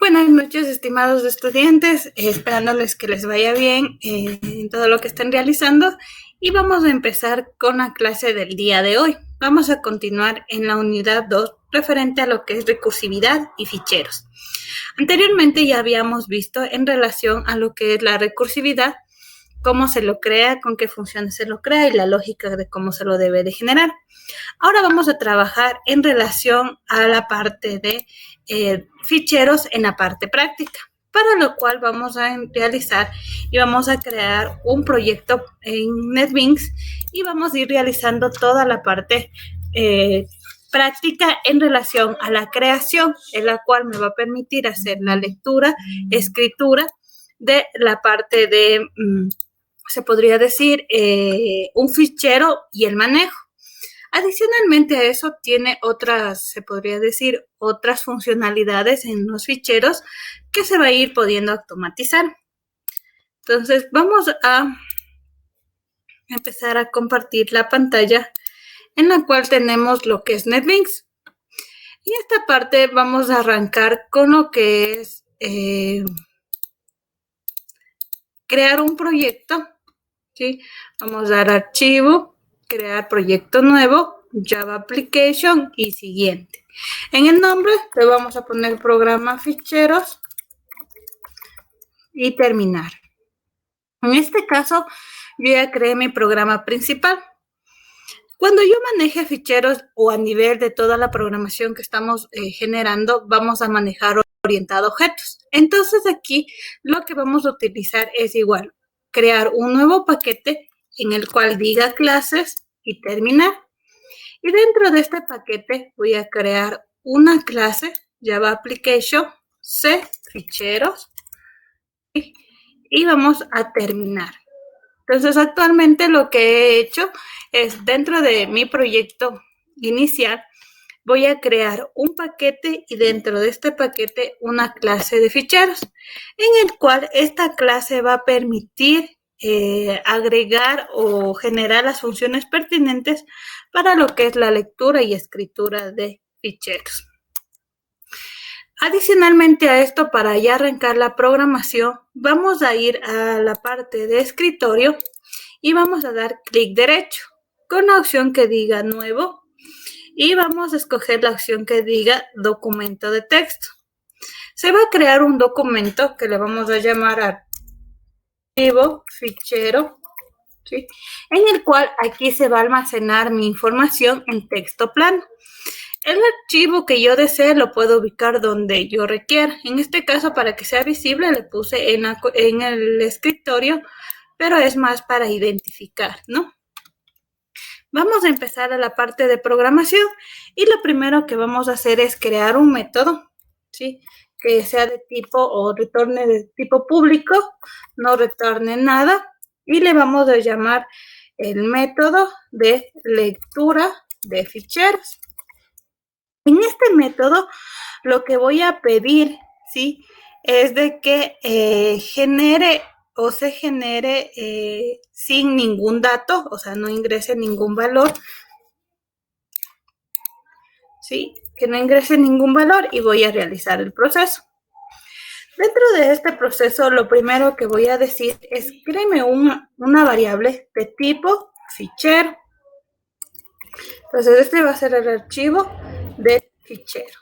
Buenas noches, estimados estudiantes, esperándoles que les vaya bien en todo lo que estén realizando y vamos a empezar con la clase del día de hoy. Vamos a continuar en la unidad 2 referente a lo que es recursividad y ficheros. Anteriormente ya habíamos visto en relación a lo que es la recursividad, cómo se lo crea, con qué funciones se lo crea y la lógica de cómo se lo debe de generar. Ahora vamos a trabajar en relación a la parte de ficheros en la parte práctica, para lo cual vamos a realizar y vamos a crear un proyecto en NetBeans y vamos a ir realizando toda la parte práctica en relación a la creación, en la cual me va a permitir hacer la lectura, escritura de la parte de, se podría decir, un fichero y el manejo. Adicionalmente a eso tiene otras, se podría decir, otras funcionalidades en los ficheros que se va a ir pudiendo automatizar. Entonces vamos a empezar a compartir la pantalla en la cual tenemos lo que es NetBeans. Y esta parte vamos a arrancar con lo que es crear un proyecto, ¿sí? Vamos a dar archivo, crear proyecto nuevo, Java Application y siguiente. En el nombre le vamos a poner programa ficheros y terminar. En este caso, yo ya creé mi programa principal. Cuando yo maneje ficheros o a nivel de toda la programación que estamos generando, vamos a manejar orientado a objetos. Entonces aquí lo que vamos a utilizar es igual, crear un nuevo paquete en el cual diga clases y terminar. Y dentro de este paquete voy a crear una clase Java Application C ficheros y vamos a terminar. Entonces actualmente lo que he hecho es dentro de mi proyecto inicial voy a crear un paquete y dentro de este paquete una clase de ficheros en el cual esta clase va a permitir agregar o generar las funciones pertinentes para lo que es la lectura y escritura de ficheros. Adicionalmente a esto, para ya arrancar la programación, vamos a ir a la parte de escritorio y vamos a dar clic derecho con la opción que diga nuevo y vamos a escoger la opción que diga documento de texto. Se va a crear un documento que le vamos a llamar archivo fichero, ¿sí? En el cual aquí se va a almacenar mi información en texto plano. El archivo que yo desee lo puedo ubicar donde yo requiera. En este caso, para que sea visible, le puse en el escritorio, pero es más para identificar, ¿no? Vamos a empezar a la parte de programación y lo primero que vamos a hacer es crear un método, ¿sí? Que sea de tipo o retorne de tipo público, no retorne nada y le vamos a llamar el método de lectura de ficheros. En este método lo que voy a pedir, ¿sí? Es de que genere o se genere sin ningún dato, o sea, no ingrese ningún valor, ¿sí? Que no ingrese ningún valor y voy a realizar el proceso. Dentro de este proceso, lo primero que voy a decir es créeme una variable de tipo fichero. Entonces, este va a ser el archivo de fichero.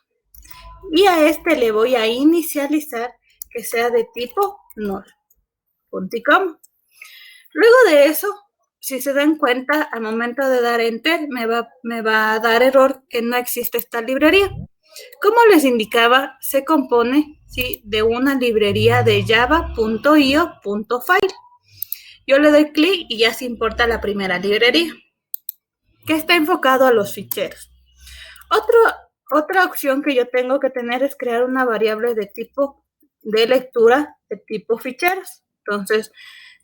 Y a este le voy a inicializar que sea de tipo null. Punto y coma. Luego de eso, si se dan cuenta, al momento de dar enter, me va a dar error que no existe esta librería. Como les indicaba, se compone, ¿sí?, de una librería de java.io.file. Yo le doy clic y ya se importa la primera librería, que está enfocado a los ficheros. Otra opción que yo tengo que tener es crear una variable de tipo de lectura de tipo ficheros. Entonces,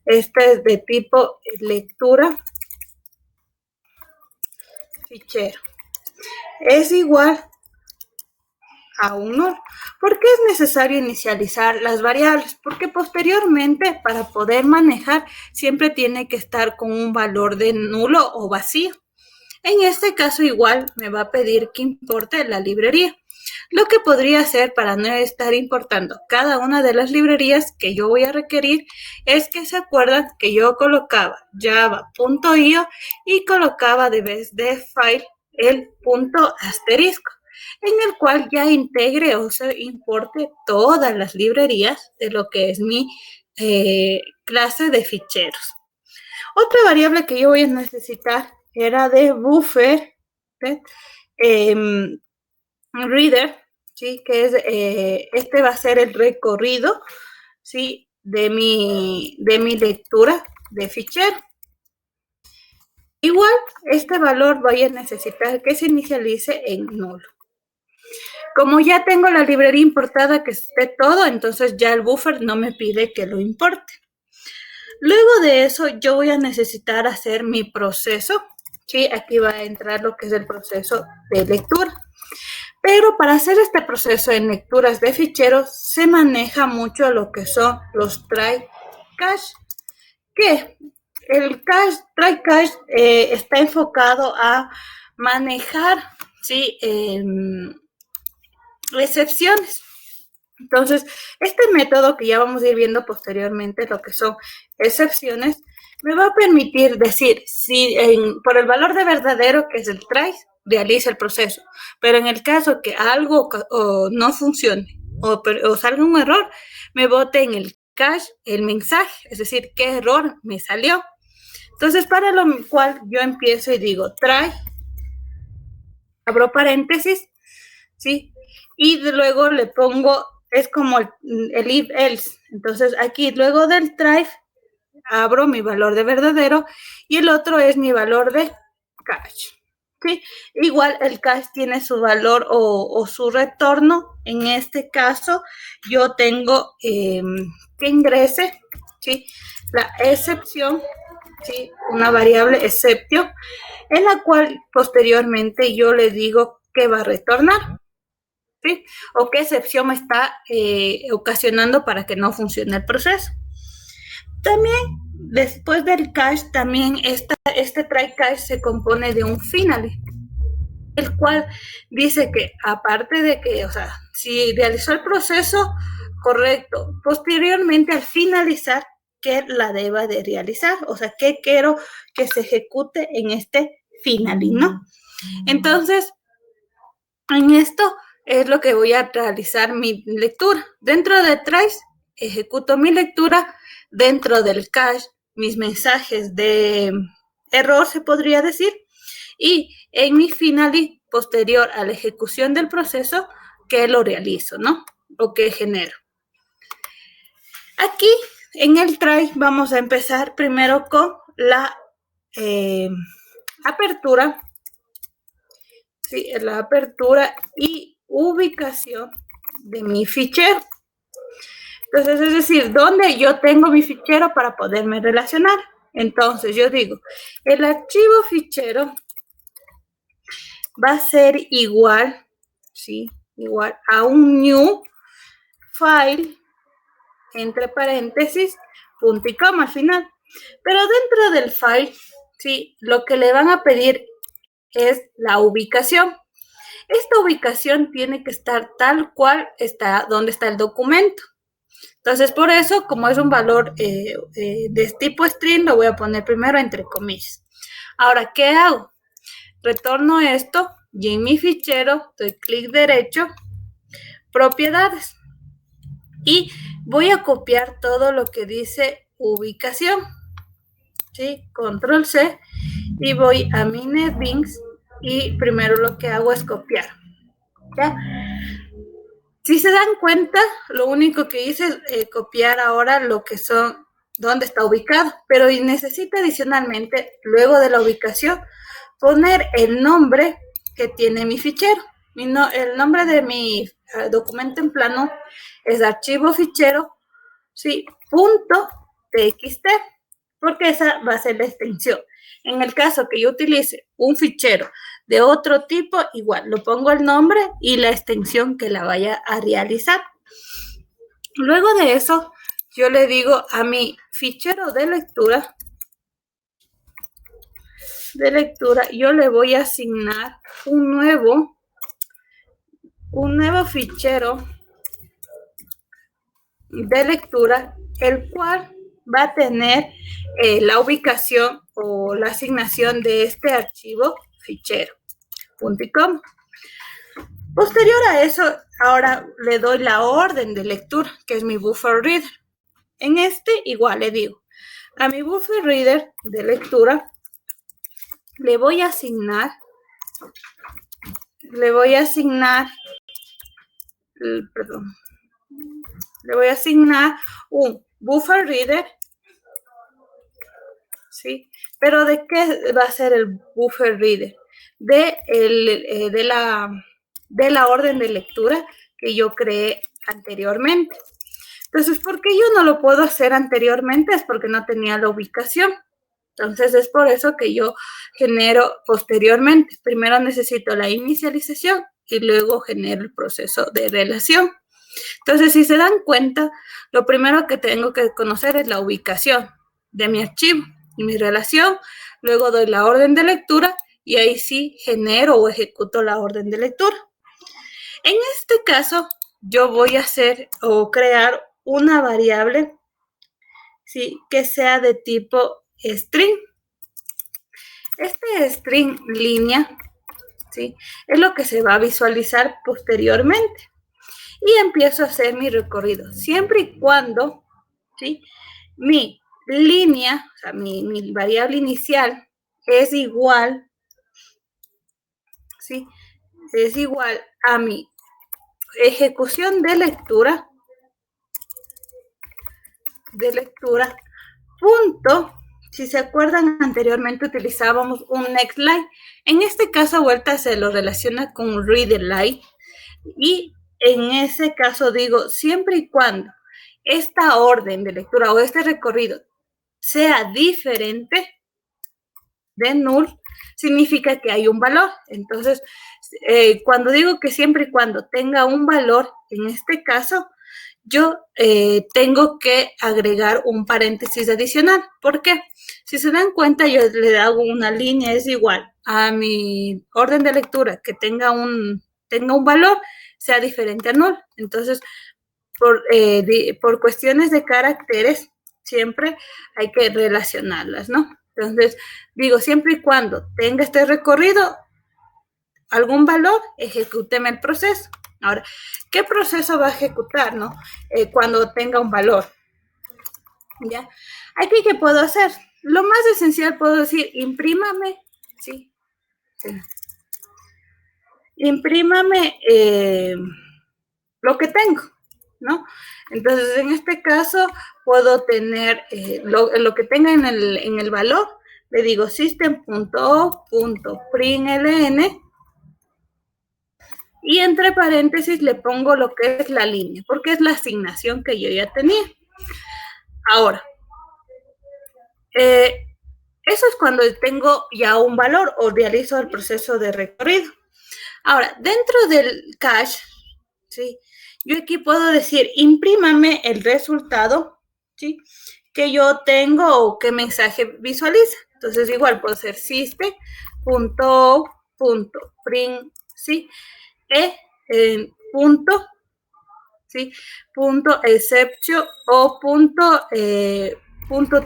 este es de tipo lectura fichero. Es igual a un null. ¿Por qué es necesario inicializar las variables? Porque posteriormente, para poder manejar, siempre tiene que estar con un valor de nulo o vacío. En este caso igual me va a pedir que importe la librería. Lo que podría hacer para no estar importando cada una de las librerías que yo voy a requerir es que se acuerdan que yo colocaba java.io y colocaba de vez de file el punto asterisco, en el cual ya integre o se importe todas las librerías de lo que es mi clase de ficheros. Otra variable que yo voy a necesitar era de buffer, reader, ¿sí? Que es, este va a ser el recorrido, ¿sí? de mi lectura de fichero. Igual, este valor voy a necesitar que se inicialice en nulo. Como ya tengo la librería importada que esté todo, entonces ya el buffer no me pide que lo importe. Luego de eso, yo voy a necesitar hacer mi proceso. Sí, aquí va a entrar lo que es el proceso de lectura. Pero para hacer este proceso en lecturas de ficheros, se maneja mucho lo que son los try cache. Que el try cache está enfocado a manejar, ¿sí? Excepciones. Entonces, este método que ya vamos a ir viendo posteriormente, lo que son excepciones, me va a permitir decir si por el valor de verdadero, que es el try, realiza el proceso. Pero en el caso que algo no funcione o salga un error, me bote en el cache el mensaje, es decir, qué error me salió. Entonces, para lo cual yo empiezo y digo try, abro paréntesis, ¿sí? Y luego le pongo, es como el if else. Entonces aquí luego del try abro mi valor de verdadero y el otro es mi valor de cache. ¿Sí? Igual el cache tiene su valor o su retorno. En este caso yo tengo que ingrese, ¿sí? La excepción, ¿sí? Una variable exception, en la cual posteriormente yo le digo que va a retornar. ¿Sí? O qué excepción me está ocasionando para que no funcione el proceso. También, después del cache, también este try cache se compone de un finally, el cual dice que aparte de que, o sea, si realizó el proceso correcto, posteriormente al finalizar, que la deba de realizar, o sea, qué quiero que se ejecute en este finally, ¿no? Entonces, en esto es lo que voy a realizar mi lectura. Dentro de trace, ejecuto mi lectura. Dentro del cache, mis mensajes de error, se podría decir. Y en mi finally, posterior a la ejecución del proceso, que lo realizo, ¿no? O que genero. Aquí, en el try, vamos a empezar primero con la apertura. Sí, la apertura y ubicación de mi fichero. Entonces, es decir, ¿dónde yo tengo mi fichero para poderme relacionar? Entonces, yo digo, el archivo fichero va a ser igual, ¿sí? Igual a un new file, entre paréntesis, punto y coma al final. Pero dentro del file, ¿sí? Lo que le van a pedir es la ubicación. Esta ubicación tiene que estar tal cual está donde está el documento. Entonces, por eso, como es un valor de tipo string, lo voy a poner primero entre comillas. Ahora, ¿qué hago? Retorno esto y en mi fichero doy clic derecho, propiedades. Y voy a copiar todo lo que dice ubicación. ¿Sí? Control C y voy a mi NetBeans y primero lo que hago es copiar. ¿Ya? Si se dan cuenta, lo único que hice es copiar ahora lo que son, dónde está ubicado, pero necesito adicionalmente, luego de la ubicación, poner el nombre que tiene mi fichero. El nombre de mi documento en plano es archivo fichero, ¿sí? .txt, porque esa va a ser la extensión. En el caso que yo utilice un fichero de otro tipo, igual, lo pongo el nombre y la extensión que la vaya a realizar. Luego de eso, yo le digo a mi fichero de lectura, de lectura, yo le voy a asignar un nuevo fichero de lectura, el cual va a tener la ubicación o la asignación de este archivo fichero. .com. Posterior a eso, ahora le doy la orden de lectura, que es mi buffer reader. En este igual le digo, a mi buffer reader de lectura le voy a asignar un buffer reader, ¿sí? Pero ¿de qué va a ser el buffer reader? De la orden de lectura que yo creé anteriormente. Entonces, ¿por qué yo no lo puedo hacer anteriormente? Es porque no tenía la ubicación. Entonces, es por eso que yo genero posteriormente. Primero necesito la inicialización y luego genero el proceso de relación. Entonces, si se dan cuenta, lo primero que tengo que conocer es la ubicación de mi archivo y mi relación. Luego doy la orden de lectura y ahí sí genero o ejecuto la orden de lectura. En este caso, yo voy a hacer o crear una variable, ¿sí?, que sea de tipo string. Este string línea, ¿sí?, es lo que se va a visualizar posteriormente. Y empiezo a hacer mi recorrido, siempre y cuando, ¿sí?, mi línea, o sea, mi variable inicial es igual, ¿sí?, es igual a mi ejecución de lectura, punto. Si se acuerdan, anteriormente utilizábamos un next line. En este caso, vuelta se lo relaciona con reader line. Y en ese caso digo, siempre y cuando esta orden de lectura o este recorrido sea diferente de null, significa que hay un valor. Entonces, cuando digo que siempre y cuando tenga un valor, en este caso, yo tengo que agregar un paréntesis adicional. ¿Por qué? Si se dan cuenta, yo le hago una línea, es igual a mi orden de lectura que tenga un valor, sea diferente a null. Entonces, por cuestiones de caracteres, siempre hay que relacionarlas, ¿no? Entonces, digo, siempre y cuando tenga este recorrido, algún valor, ejecúteme el proceso. Ahora, ¿qué proceso va a ejecutar, no? Cuando tenga un valor. ¿Ya? Aquí, ¿qué puedo hacer? Lo más esencial puedo decir, imprímame, ¿sí? Imprímame lo que tengo, ¿no? Entonces, en este caso, puedo tener lo que tenga en el valor, le digo system.o.println y entre paréntesis le pongo lo que es la línea, porque es la asignación que yo ya tenía. Ahora, eso es cuando tengo ya un valor o realizo el proceso de recorrido. Ahora, dentro del cache, ¿sí?, yo aquí puedo decir, imprímame el resultado, ¿sí?, que yo tengo o qué mensaje visualiza. Entonces, igual puedo hacer system.print, ¿sí?, punto, ¿sí?, punto exception o punto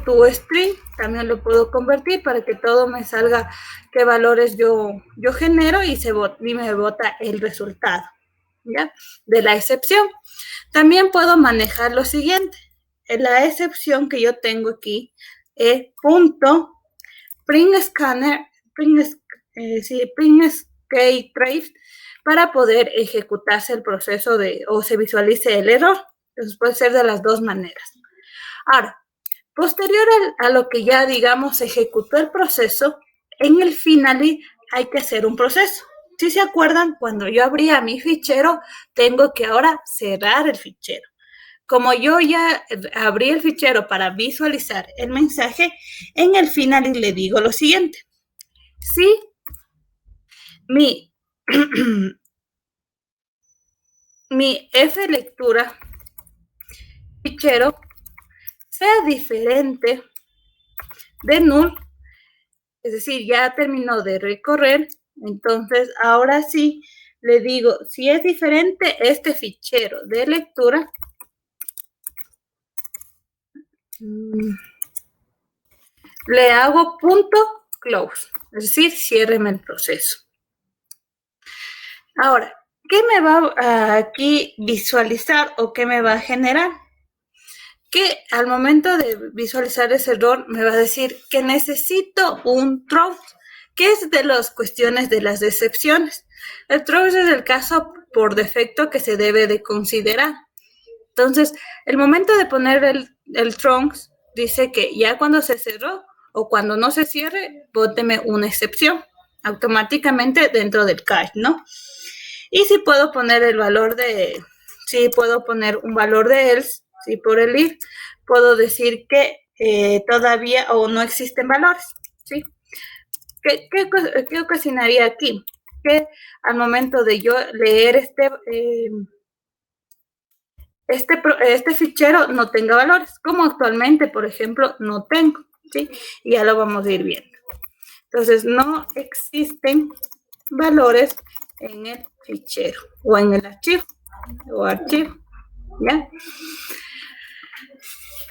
toString, también lo puedo convertir para que todo me salga qué valores yo genero y me bota el resultado, ¿ya?, de la excepción. También puedo manejar lo siguiente. La excepción que yo tengo aquí es punto print scanner, print trace, para poder ejecutarse el proceso o se visualice el error. Entonces puede ser de las dos maneras. Ahora, posterior a lo que ya, digamos, ejecutó el proceso, en el finally hay que hacer un proceso. Si se acuerdan, cuando yo abría mi fichero, tengo que ahora cerrar el fichero. Como yo ya abrí el fichero para visualizar el mensaje, en el finally le digo lo siguiente. Si mi F lectura fichero sea diferente de null, es decir, ya terminó de recorrer. Entonces, ahora sí, le digo, si es diferente este fichero de lectura, le hago punto close, es decir, ciérreme el proceso. Ahora, ¿qué me va a aquí visualizar o qué me va a generar? Que al momento de visualizar ese error me va a decir que necesito un throw, que es de las cuestiones de las excepciones. El throw es el caso por defecto que se debe de considerar. Entonces, el momento de poner el trunks dice que ya cuando se cerró o cuando no se cierre, bóteme una excepción automáticamente dentro del cache, ¿no? Y si puedo poner el valor de, si puedo poner un valor de else, si por el if, puedo decir que todavía o no existen valores, ¿sí? ¿Qué ocasionaría aquí? Que al momento de yo leer este fichero no tenga valores, como actualmente, por ejemplo, no tengo, ¿sí? Y ya lo vamos a ir viendo. Entonces, no existen valores en el fichero o en el archivo, ¿ya?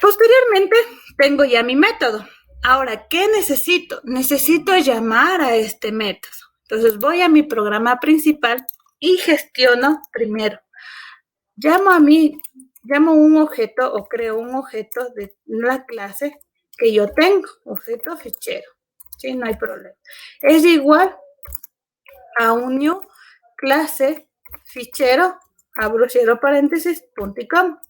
Posteriormente, tengo ya mi método. Ahora, ¿qué necesito? Necesito llamar a este método. Entonces, voy a mi programa principal y gestiono primero. Llamo un objeto o creo un objeto de la clase que yo tengo, objeto fichero. Sí, no hay problema. Es igual a un new clase fichero, abro cierro paréntesis, punto y coma.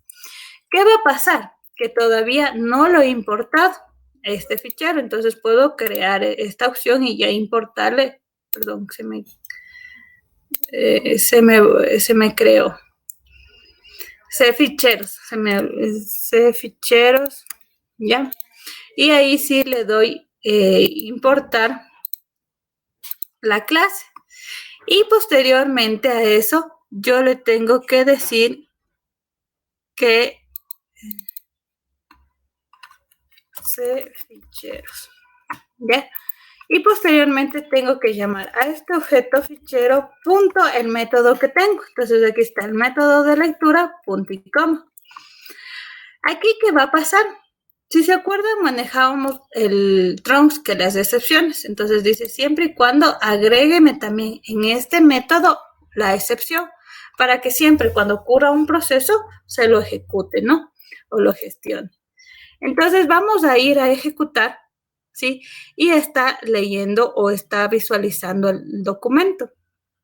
¿Qué va a pasar? Que todavía no lo he importado este fichero, entonces puedo crear esta opción y ya importarle, perdón, se me creó. C ficheros, ¿ya? Y ahí sí le doy importar la clase. Y posteriormente a eso, yo le tengo que decir que C ficheros, ¿ya? Y posteriormente tengo que llamar a este objeto fichero punto el método que tengo. Entonces aquí está el método de lectura punto y coma. Aquí, ¿qué va a pasar? Si se acuerdan, manejábamos el trunks que las excepciones. Entonces dice siempre y cuando agrégueme también en este método la excepción para que siempre cuando ocurra un proceso se lo ejecute, ¿no? O lo gestione. Entonces vamos a ir a ejecutar, ¿sí? Y está leyendo o está visualizando el documento.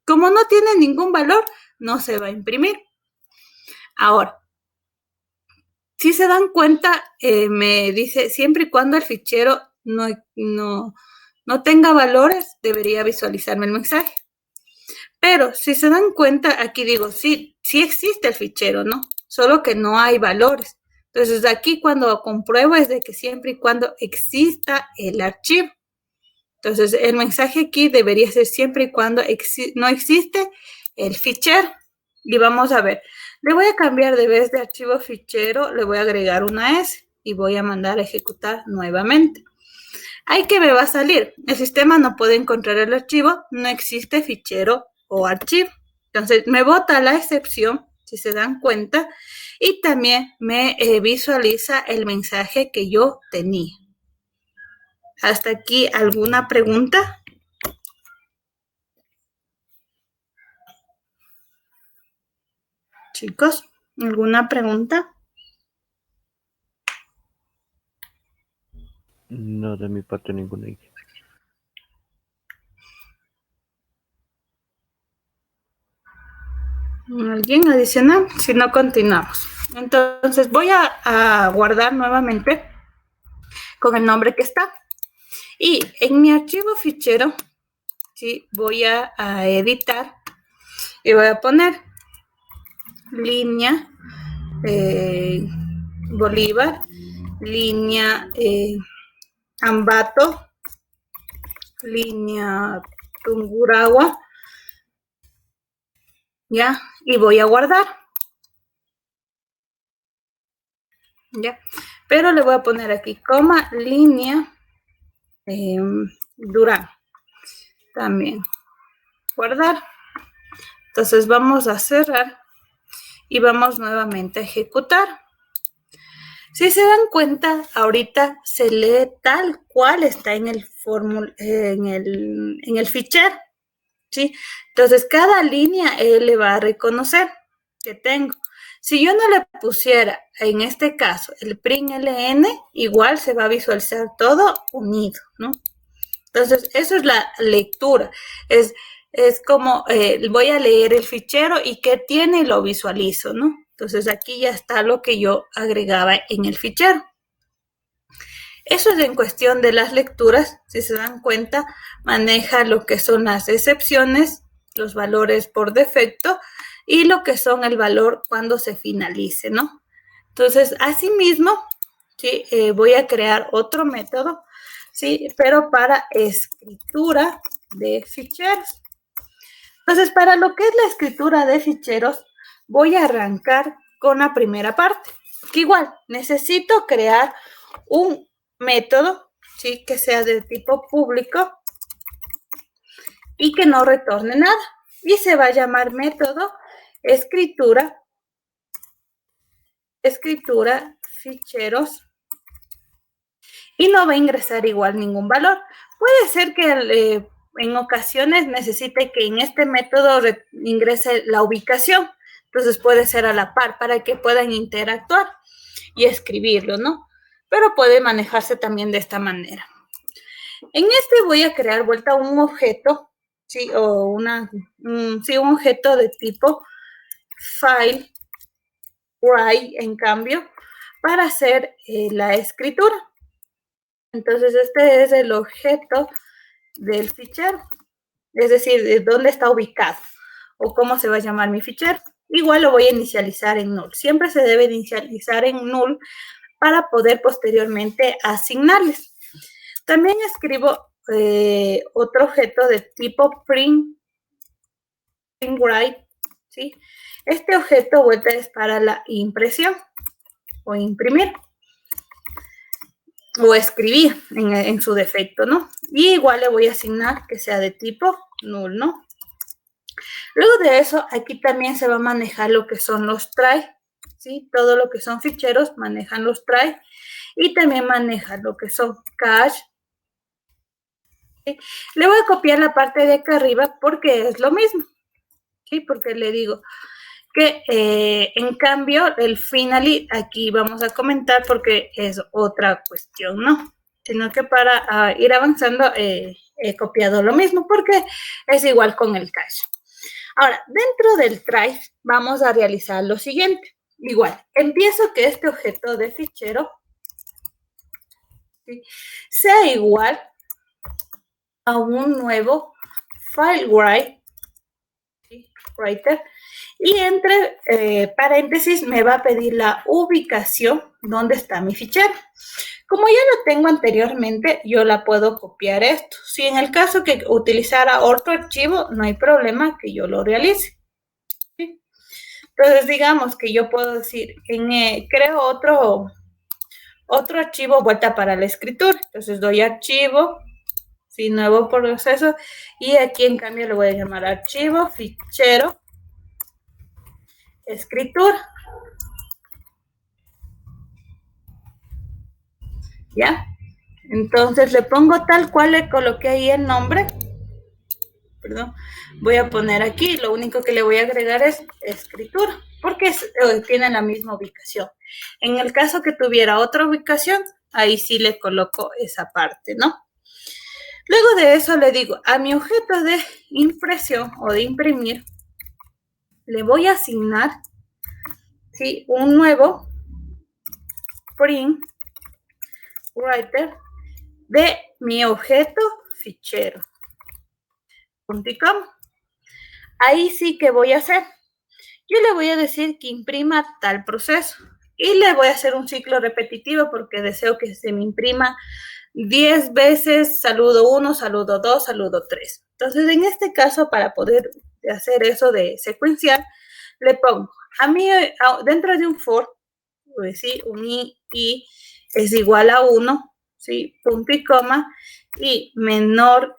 Como no tiene ningún valor, no se va a imprimir. Ahora, si se dan cuenta, me dice siempre y cuando el fichero no tenga valores, debería visualizarme el mensaje. Pero si se dan cuenta, aquí digo, sí existe el fichero, ¿no? Solo que no hay valores. Entonces aquí cuando compruebo es de que siempre y cuando exista el archivo. Entonces el mensaje aquí debería ser siempre y cuando no existe el fichero. Y vamos a ver, le voy a cambiar de vez de archivo fichero, le voy a agregar una S y voy a mandar a ejecutar nuevamente. Ahí que me va a salir, el sistema no puede encontrar el archivo, no existe fichero o archivo. Entonces me bota la excepción, si se dan cuenta, y también me visualiza el mensaje que yo tenía. ¿Hasta aquí alguna pregunta? Chicos, ¿alguna pregunta? No, de mi parte ninguna. ¿Alguien adicional? Si no, continuamos. Entonces voy a guardar nuevamente con el nombre que está. Y en mi archivo fichero, ¿sí? Voy a editar y voy a poner línea Bolívar, línea Ambato, línea Tungurahua, ¿ya? Y voy a guardar, ¿ya? Pero le voy a poner aquí coma, línea Durán. También guardar. Entonces vamos a cerrar y vamos nuevamente a ejecutar. Si se dan cuenta, ahorita se lee tal cual está en el fichero, ¿sí? Entonces cada línea él le va a reconocer que tengo. Si yo no le pusiera, en este caso, el print LN, igual se va a visualizar todo unido, ¿no? Entonces, eso es la lectura. Es como voy a leer el fichero y qué tiene y lo visualizo, ¿no? Entonces, aquí ya está lo que yo agregaba en el fichero. Eso es en cuestión de las lecturas. Si se dan cuenta, maneja lo que son las excepciones, los valores por defecto y lo que son el valor cuando se finalice, ¿no? Entonces, asimismo, ¿sí? Voy a crear otro método, ¿sí? Pero para escritura de ficheros. Entonces, para lo que es la escritura de ficheros, voy a arrancar con la primera parte. Que igual, necesito crear un método, ¿sí? Que sea de tipo público y que no retorne nada. Y se va a llamar método escritura ficheros y no va a ingresar igual ningún valor. Puede ser que en ocasiones necesite que en este método ingrese la ubicación. Entonces puede ser a la par para que puedan interactuar y escribirlo, ¿no? Pero puede manejarse también de esta manera. En este voy a crear vuelta un objeto, ¿sí? O un objeto de tipo file, write, en cambio, para hacer la escritura. Entonces, este es el objeto del fichero, es decir, de dónde está ubicado o cómo se va a llamar mi fichero. Igual lo voy a inicializar en null. Siempre se debe inicializar en null para poder posteriormente asignarles. También escribo otro objeto de tipo print write, ¿sí? Este objeto vuelta es para la impresión o imprimir o escribir en su defecto, ¿no? Y igual le voy a asignar que sea de tipo null, ¿no? Luego de eso, aquí también se va a manejar lo que son los try, ¿sí? Todo lo que son ficheros manejan los try y también manejan lo que son cache. ¿Sí? Le voy a copiar la parte de acá arriba porque es lo mismo, ¿sí? Porque le digo que en cambio el finally aquí vamos a comentar porque es otra cuestión, ¿no? Sino que para ir avanzando he copiado lo mismo porque es igual con el cache. Ahora, dentro del try vamos a realizar lo siguiente. Igual, empiezo que este objeto de fichero, ¿sí?, sea igual a un nuevo file write, ¿sí?, writer, y entre paréntesis me va a pedir la ubicación donde está mi fichero. Como ya lo tengo anteriormente, yo la puedo copiar esto. Si en el caso que utilizara otro archivo, no hay problema que yo lo realice. ¿Sí? Entonces, digamos que yo puedo decir, creo otro archivo vuelta para la escritura. Entonces, doy archivo, ¿sí?, nuevo proceso, y aquí en cambio le voy a llamar archivo, fichero, escritura. ¿Ya? Entonces le pongo tal cual le coloqué ahí el nombre. Perdón. Voy a poner aquí, lo único que le voy a agregar es escritura, porque tienen la misma ubicación. En el caso que tuviera otra ubicación, ahí sí le coloco esa parte, ¿no? Luego de eso le digo, a mi objeto de impresión o de imprimir, le voy a asignar, ¿sí?, un nuevo print writer de mi objeto fichero. Ahí sí que voy a hacer. Yo le voy a decir que imprima tal proceso y le voy a hacer un ciclo repetitivo porque deseo que se me imprima 10 veces saludo 1, saludo 2, saludo 3. Entonces, en este caso, para poder hacer eso de secuencial, le pongo a mí dentro de un for, pues sí, un i es igual a 1, ¿sí? Punto y coma, y menor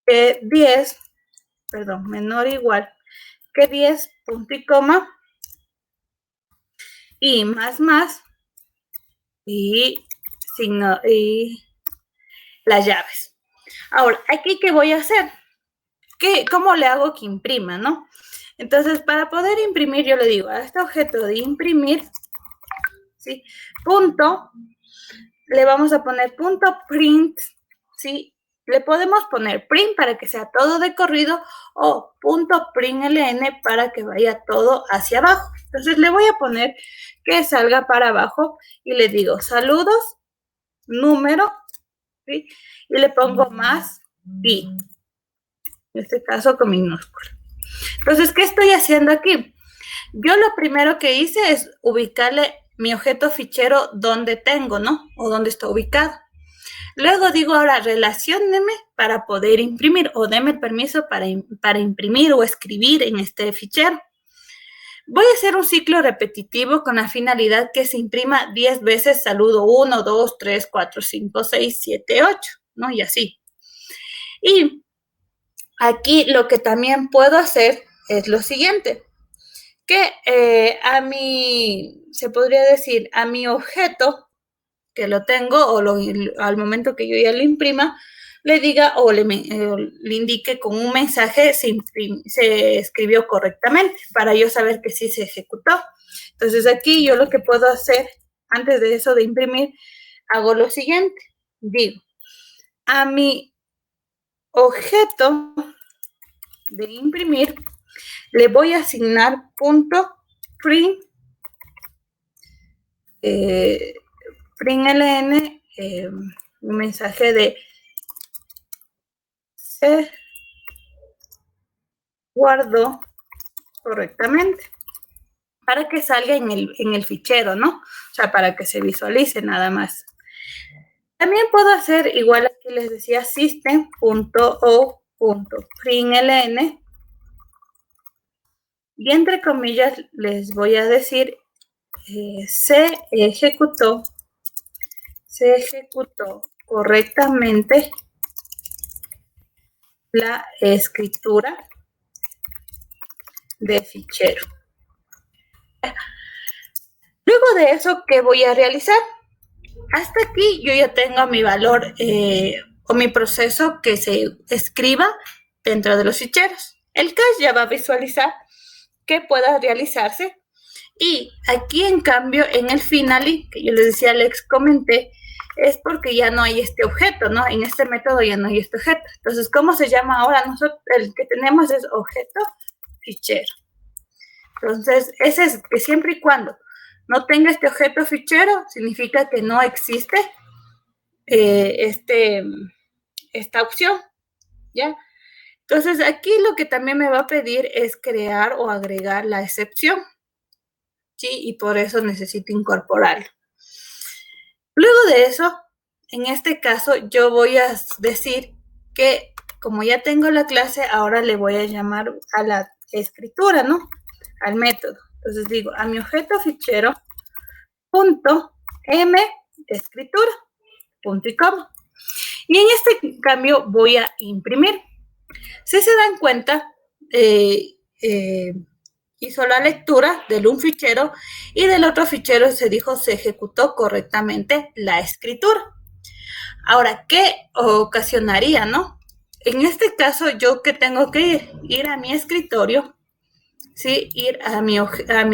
que 10, perdón, menor o igual que 10, punto y coma, y más, y signo, y las llaves. Ahora, ¿aquí qué voy a hacer? ¿Cómo le hago que imprima, no? Entonces, para poder imprimir, yo le digo a este objeto de imprimir, ¿sí? Punto, le vamos a poner punto print, ¿sí? Le podemos poner print para que sea todo de corrido o punto println para que vaya todo hacia abajo. Entonces, le voy a poner que salga para abajo y le digo saludos, número, ¿sí? Y le pongo más y, en este caso con minúscula. Entonces, ¿qué estoy haciendo aquí? Yo lo primero que hice es ubicarle mi objeto fichero donde tengo, ¿no? O donde está ubicado. Luego digo, ahora relacióneme para poder imprimir o deme el permiso para imprimir o escribir en este fichero. Voy a hacer un ciclo repetitivo con la finalidad que se imprima 10 veces saludo 1, 2, 3, 4, 5, 6, 7, 8, ¿no? Y así. Y aquí lo que también puedo hacer es lo siguiente, que se podría decir, a mi objeto que lo tengo o al momento que yo ya lo imprima, le diga o le indique con un mensaje se escribió correctamente para yo saber que sí se ejecutó. Entonces aquí yo lo que puedo hacer antes de eso de imprimir, hago lo siguiente, digo, a mi objeto de imprimir le voy a asignar punto print println, un mensaje de se guardó correctamente para que salga en el fichero, ¿no? O sea, para que se visualice nada más. También puedo hacer, igual aquí les decía, system.o.println y entre comillas les voy a decir se ejecutó correctamente la escritura de fichero. Luego de eso, ¿qué voy a realizar? Hasta aquí yo ya tengo mi valor o mi proceso que se escriba dentro de los ficheros. El cache ya va a visualizar que pueda realizarse. Y aquí, en cambio, en el finally, que yo les decía, les comenté, es porque ya no hay este objeto, ¿no? En este método ya no hay este objeto. Entonces, ¿cómo se llama ahora? Nosotros, el que tenemos es objeto fichero. Entonces, ese es que siempre y cuando no tenga este objeto fichero, significa que no existe esta opción, ¿ya? Entonces, aquí lo que también me va a pedir es crear o agregar la excepción, ¿sí? Y por eso necesito incorporarlo. Luego de eso, en este caso, yo voy a decir que como ya tengo la clase, ahora le voy a llamar a la escritura, ¿no? Al método. Entonces digo, a mi objeto fichero, punto m escritura, punto y coma. Y en este cambio voy a imprimir. Si se dan cuenta, hizo la lectura del un fichero y del otro fichero se dijo se ejecutó correctamente la escritura. Ahora, ¿qué ocasionaría, no? En este caso, yo que tengo que ir a mi escritorio, ¿sí? Ir a mi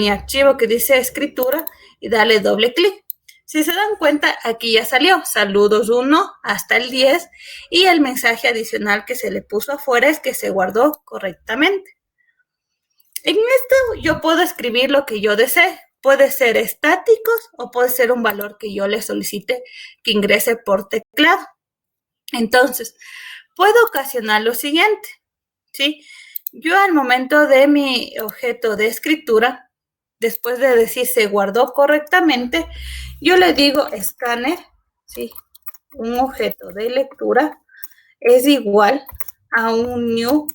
archivo que dice escritura y darle doble clic. Si se dan cuenta, aquí ya salió saludos 1 hasta el 10 y el mensaje adicional que se le puso afuera es que se guardó correctamente. En esto yo puedo escribir lo que yo desee. Puede ser estáticos o puede ser un valor que yo le solicite que ingrese por teclado. Entonces, puedo ocasionar lo siguiente, ¿sí? Yo al momento de mi objeto de escritura, después de decir se guardó correctamente, yo le digo escáner, ¿sí? Un objeto de lectura es igual a un new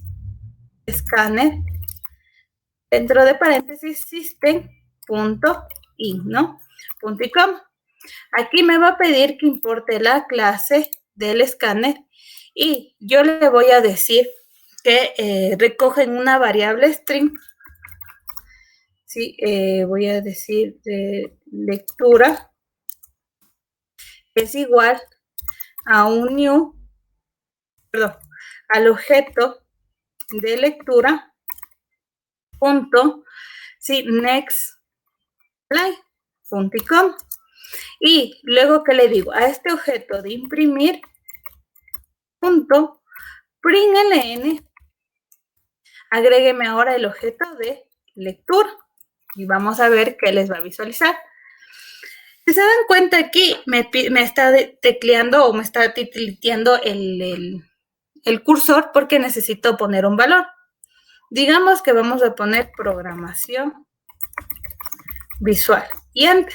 escáner dentro de paréntesis system.in, ¿no? Punto y coma. Aquí me va a pedir que importe la clase del escáner y yo le voy a decir que recogen una variable string. Sí, voy a decir lectura es igual a un new, perdón, al objeto de lectura punto, sí, next line, punto y com. Y luego, ¿qué le digo? A este objeto de imprimir punto println, agrégueme ahora el objeto de lectura y vamos a ver qué les va a visualizar. Si se dan cuenta aquí, me está tecleando o me está titiliteando el cursor porque necesito poner un valor. Digamos que vamos a poner programación visual y enter.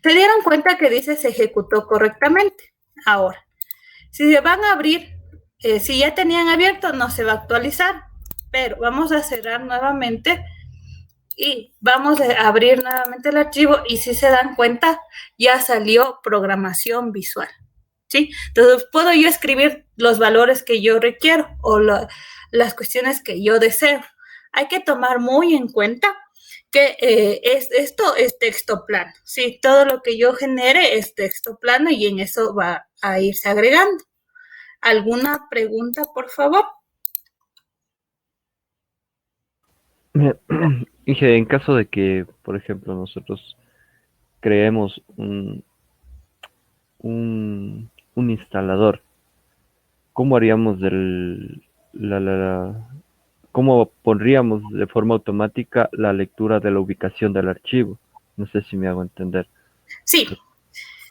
Se dieron cuenta que dice se ejecutó correctamente. Ahora, si se van a abrir, si ya tenían abierto, no se va a actualizar, pero vamos a cerrar nuevamente y vamos a abrir nuevamente el archivo y si se dan cuenta, ya salió programación visual. ¿Sí? Entonces, puedo yo escribir los valores que yo requiero o las cuestiones que yo deseo. Hay que tomar muy en cuenta que esto es texto plano. ¿Sí? Todo lo que yo genere es texto plano y en eso va a irse agregando. ¿Alguna pregunta, por favor? Dije, en caso de que, por ejemplo, nosotros creemos un instalador, ¿cómo haríamos cómo pondríamos de forma automática la lectura de la ubicación del archivo? No sé si me hago entender. Sí,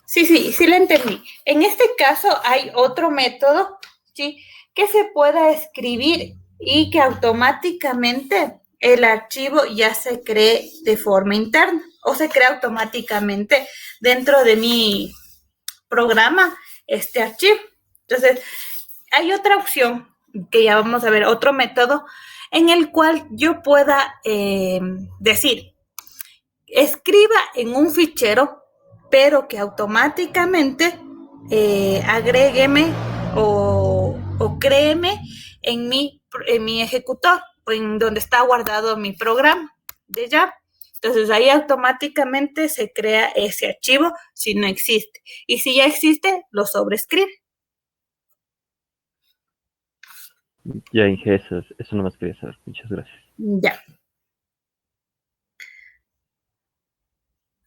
sí lo entendí. En este caso hay otro método, ¿sí? Que se pueda escribir y que automáticamente el archivo ya se cree de forma interna o se crea automáticamente dentro de mi programa este archivo. Entonces, hay otra opción que ya vamos a ver, otro método en el cual yo pueda decir, escriba en un fichero, pero que automáticamente agrégueme o créeme en mi ejecutor, en donde está guardado mi programa de Java. Entonces ahí automáticamente se crea ese archivo si no existe. Y si ya existe, lo sobrescribe. Ya, Inge, eso nomás quería saber. Muchas gracias. Ya.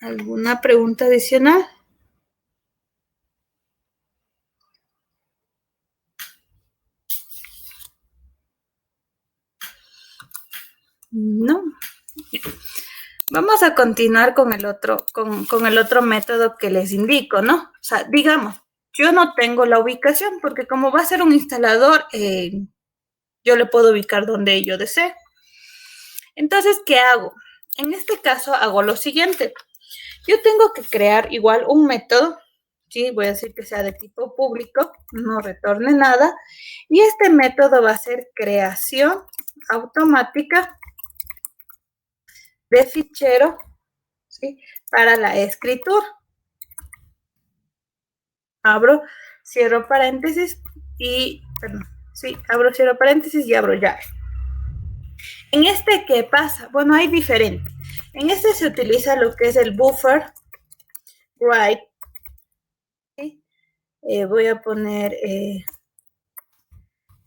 ¿Alguna pregunta adicional? No. Vamos a continuar con el otro método que les indico, ¿no? O sea, digamos, yo no tengo la ubicación porque como va a ser un instalador, yo le puedo ubicar donde yo desee. Entonces, ¿qué hago? En este caso hago lo siguiente. Yo tengo que crear igual un método, ¿sí? Voy a decir que sea de tipo público, no retorne nada. Y este método va a ser creación automática de fichero, ¿sí? Para la escritura. Abro, cierro paréntesis y, perdón, sí, abro, cierro paréntesis y abro llave. En este, ¿qué pasa? Bueno, hay diferente. En este se utiliza lo que es el buffer write. ¿Sí? Voy a poner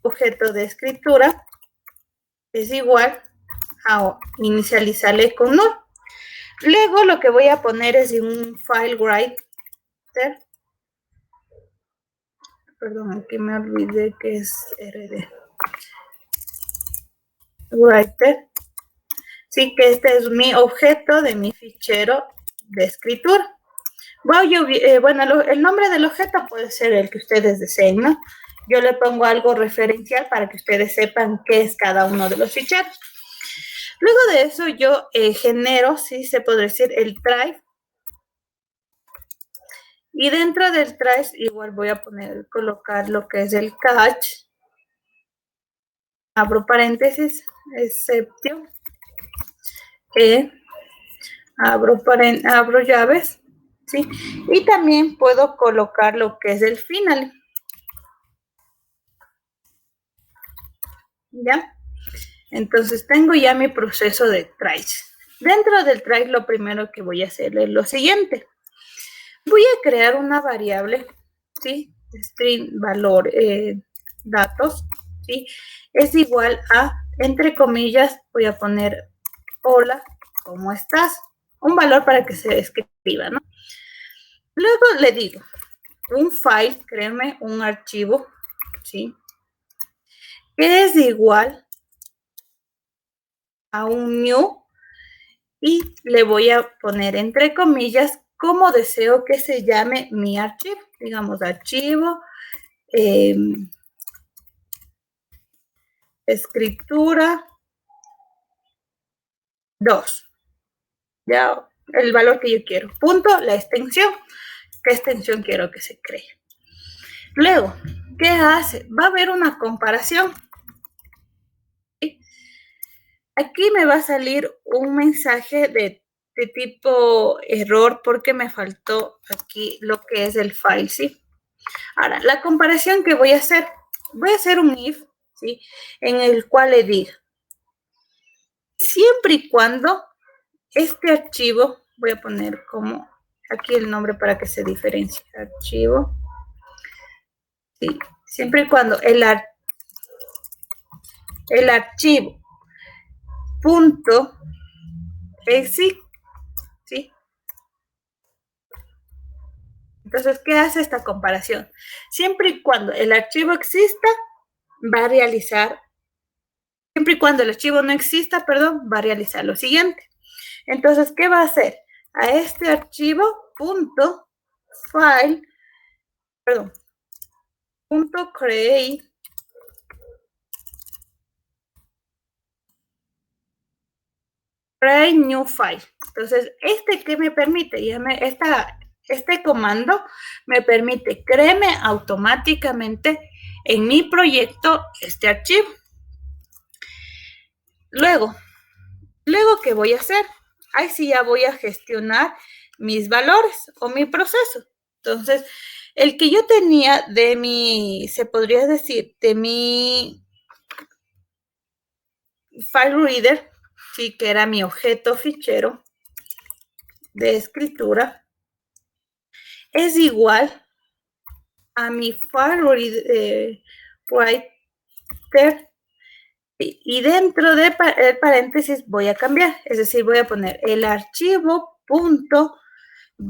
objeto de escritura es igual a inicializarle con null. Luego lo que voy a poner es un file writer. Perdón, aquí me olvidé que es RD. Writer. Sí, que este es mi objeto de mi fichero de escritura. Bueno, el nombre del objeto puede ser el que ustedes deseen, ¿no? Yo le pongo algo referencial para que ustedes sepan qué es cada uno de los ficheros. Luego de eso yo genero, sí se puede decir, el try. Y dentro del try igual voy a colocar lo que es el catch. Abro paréntesis, exception. Abro llaves, ¿sí? Y también puedo colocar lo que es el final. ¿Ya? Entonces tengo ya mi proceso de trace. Dentro del trace lo primero que voy a hacer es lo siguiente. Voy a crear una variable, ¿sí? String valor, datos, ¿sí? Es igual a, entre comillas, voy a poner hola, ¿cómo estás? Un valor para que se escriba, ¿no? Luego le digo, un file, créeme, un archivo, ¿sí? Que es igual a un new y le voy a poner entre comillas cómo deseo que se llame mi archivo. Digamos, archivo, escritura 2. Ya, el valor que yo quiero. Punto, la extensión. ¿Qué extensión quiero que se cree? Luego, ¿qué hace? Va a haber una comparación. ¿Sí? Aquí me va a salir un mensaje de tipo error porque me faltó aquí lo que es el file, ¿sí? Ahora, la comparación que voy a hacer un if, ¿sí? En el cual le diga, siempre y cuando este archivo, voy a poner como aquí el nombre para que se diferencie, archivo, ¿sí? Siempre y cuando el archivo punto exit, ¿sí? Entonces, ¿qué hace esta comparación? Siempre y cuando el archivo exista, va a realizar, siempre y cuando el archivo no exista, perdón, va a realizar lo siguiente. Entonces, ¿qué va a hacer? A este archivo punto file, perdón, punto create new file. Entonces, ¿qué me permite? Este comando me permite, créeme automáticamente en mi proyecto este archivo. Luego, ¿qué voy a hacer? Ahí sí ya voy a gestionar mis valores o mi proceso. Entonces, el que yo tenía de mi, se podría decir, de mi file reader, sí, que era mi objeto fichero de escritura, es igual a mi file writer, y dentro de paréntesis voy a cambiar, es decir, voy a poner el archivo punto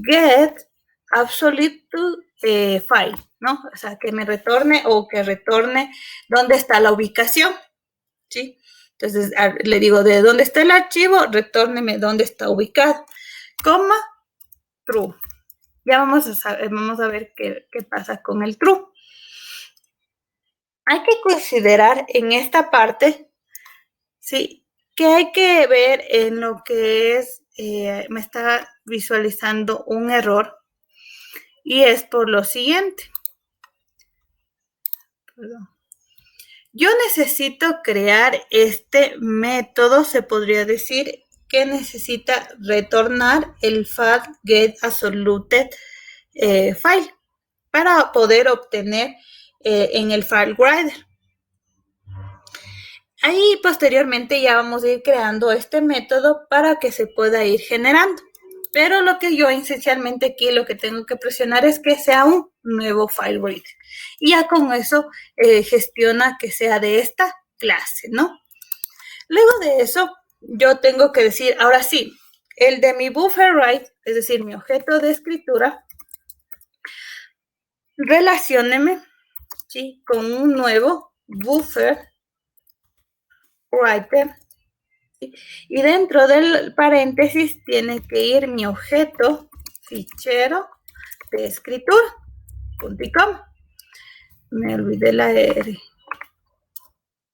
get absolute file, ¿no? O sea, que me retorne o que retorne dónde está la ubicación, ¿sí? Entonces, le digo, de dónde está el archivo, retórneme dónde está ubicado, coma, true. Ya vamos a ver qué pasa con el true. Hay que considerar en esta parte, ¿sí? Que hay que ver en lo que es, me está visualizando un error, y es por lo siguiente. Perdón. Yo necesito crear este método, se podría decir, que necesita retornar el fat get absolute file para poder obtener en el file writer. Ahí posteriormente ya vamos a ir creando este método para que se pueda ir generando. Pero lo que yo esencialmente aquí lo que tengo que presionar es que sea un nuevo file reader. Y ya con eso gestiona que sea de esta clase, ¿no? Luego de eso, yo tengo que decir, ahora sí, el de mi buffer write, es decir, mi objeto de escritura, relacióneme, ¿sí? Con un nuevo buffer writer. Y dentro del paréntesis tiene que ir mi objeto fichero de escritura, punto y coma. Me olvidé la R.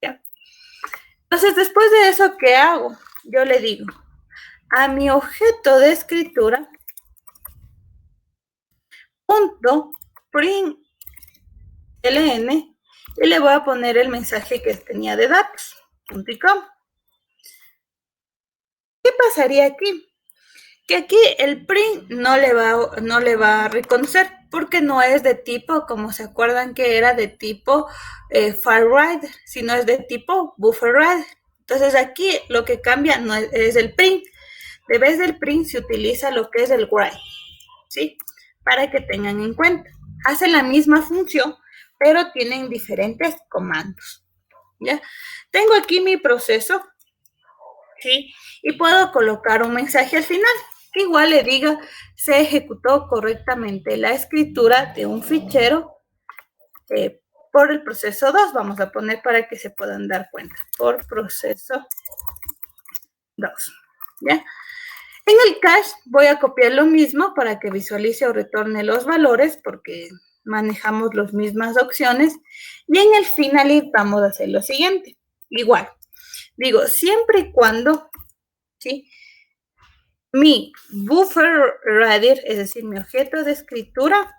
¿Ya? Entonces, después de eso, ¿qué hago? Yo le digo a mi objeto de escritura, punto print ln, y le voy a poner el mensaje que tenía de datos, punto y coma. ¿Qué pasaría aquí? que aquí el print no le va a reconocer porque no es de tipo, como se acuerdan que era de tipo FireRider, sino es de tipo BufferRider. Entonces aquí lo que cambia no es el print. De vez del print se utiliza lo que es el write, ¿sí? Para que tengan en cuenta. Hacen la misma función, pero tienen diferentes comandos, ¿ya? Tengo aquí mi proceso, ¿sí? Y puedo colocar un mensaje al final, que igual le diga, se ejecutó correctamente la escritura de un fichero por el proceso 2. Vamos a poner para que se puedan dar cuenta. Por proceso 2, ¿ya? En el cache voy a copiar lo mismo para que visualice o retorne los valores porque manejamos las mismas opciones. Y en el final vamos a hacer lo siguiente. Igual, digo, siempre y cuando, ¿sí?, mi BufferRider, es decir, mi objeto de escritura,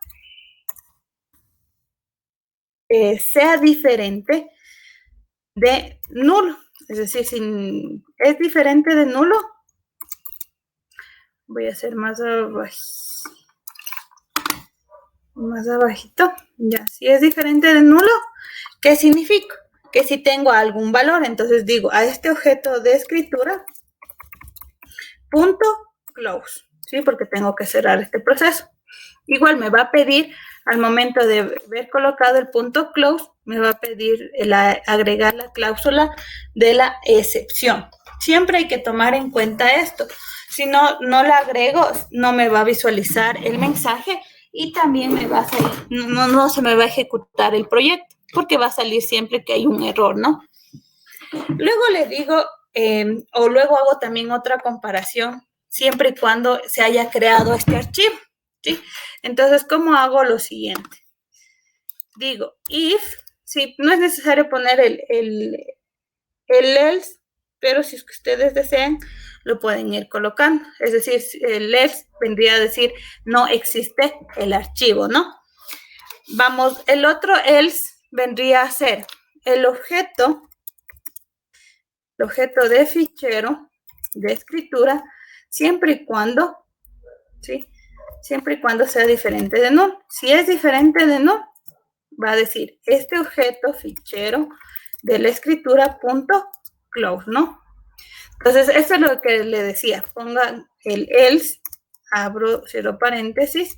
sea diferente de nulo. Es decir, si es diferente de nulo, voy a hacer más abajito. Ya, si es diferente de nulo, ¿qué significa? Que si tengo algún valor, entonces digo a este objeto de escritura punto close, ¿sí? Porque tengo que cerrar este proceso. Igual me va a pedir, al momento de haber colocado el punto close, me va a pedir agregar la cláusula de la excepción. Siempre hay que tomar en cuenta esto. Si no la agrego, no me va a visualizar el mensaje y también me va a salir, no se me va a ejecutar el proyecto, porque va a salir siempre que hay un error, ¿no? Luego le digo, o luego hago también otra comparación, siempre y cuando se haya creado este archivo, ¿sí? Entonces, ¿cómo hago lo siguiente? Digo, if, sí, no es necesario poner el else, pero si es que ustedes desean, lo pueden ir colocando. Es decir, el else vendría a decir, no existe el archivo, ¿no? Vamos, el otro else vendría a ser el objeto de fichero de escritura, siempre y cuando, ¿sí?, siempre y cuando sea diferente de null. Si es diferente de null, va a decir este objeto fichero de la escritura punto close, ¿no? Entonces, esto es lo que le decía. Pongan el else, abro cierro paréntesis,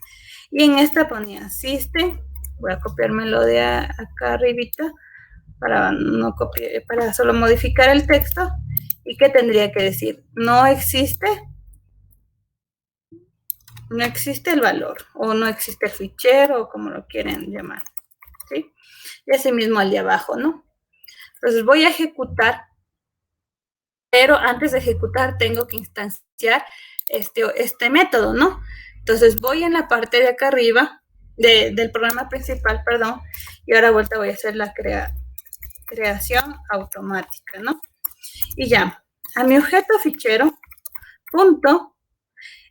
y en esta ponía system, voy a copiármelo de acá arribita, para no copiar, para solo modificar el texto. ¿Y qué tendría que decir? No existe el valor, o no existe el fichero, o como lo quieren llamar, ¿sí? Y así mismo al de abajo, ¿no? Entonces voy a ejecutar, pero antes de ejecutar tengo que instanciar este método, ¿no? Entonces voy en la parte de acá arriba, del programa principal, perdón, y ahora vuelta voy a hacer la creación automática, ¿no? Y ya, a mi objeto fichero, punto,